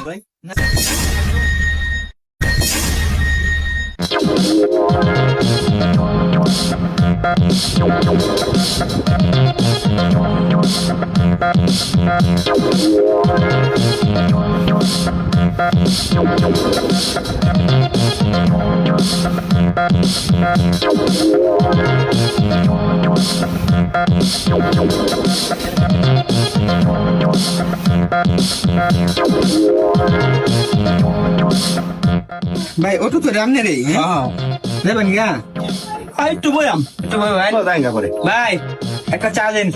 ভাই ভাই অটো তো রামনে রে হ্যাঁ দেবেন গা একটু বয়াম একটু ভাই দাঙ্গা করে ভাই একটা চা দেন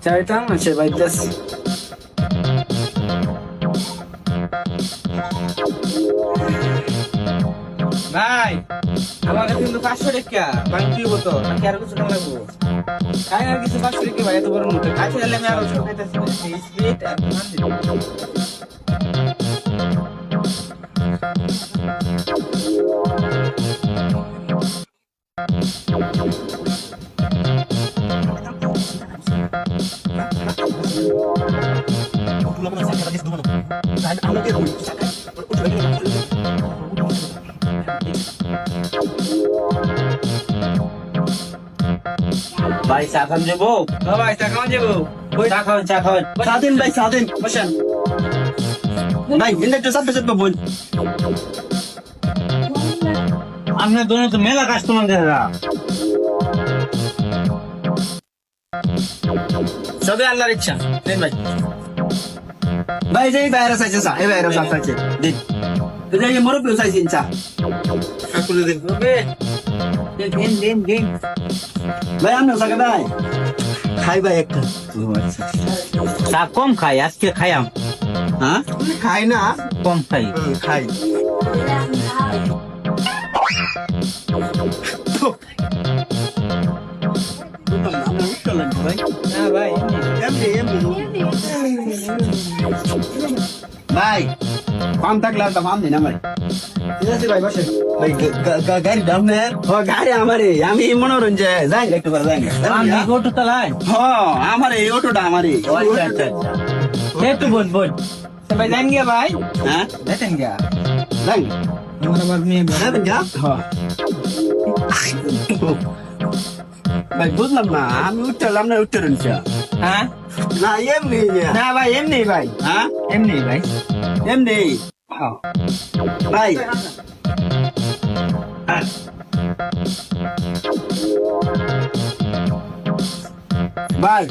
চাইটা আছে ভাই জাস্ট ভাই আমার কাছে কিন্তু 500 টাকা বাংলা দিব তো নাকি আর কিছু টাকা লাগবো খাই আর কিছু 500 টাকা ভাই এত বড় মুঠে খাইতে গেলে আমি আরো সব খাইতেছি স্পিড আর মান দিব ভাই চা খান যাবো ভাই চা খাওয়া যাবো চা খাওয়ান চা দিন ভাই চা দিন বসেন ভাই কিন্তু একটু চাপে চাপে বল আপনার দোনো তো মেলা কাস্টমার দেখা সবে আল্লাহর ইচ্ছা দেন ভাই ভাই যে বাইরে চাইছে চা এই বাইরে চা চাইছে দিন এই যে মোরব্বি চাইছেন চা কাকুরে দেন দিন ভাই আপনি চা ভাই খাই ভাই একটা চা কম খাই আজকে খাইয়াম হ্যাঁ খাই না কম খাই খাই না ভাই ভাই পান থাকলে আর পান দিন আমার ঠিক আছে ভাই বসেন ভাই গাড়ি দাম নে ও গাড়ি আমারে আমি মনোরঞ্জন যাই একটু করে যাই আমি অটো চালাই হ্যাঁ আমারে এই অটোটা আমারে আচ্ছা আচ্ছা একটু বল ভাই জান গিয়া ভাই হ্যাঁ দেখেন গিয়া যাই আমার মেয়ে যাবেন যা হ্যাঁ ভাই বুঝলাম না আমি উঠলাম না উঠতে রয়েছে হ্যাঁ না এমনি না ভাই এমনি ভাই হ্যাঁ এমনি ভাই এমনি ভাই ভাই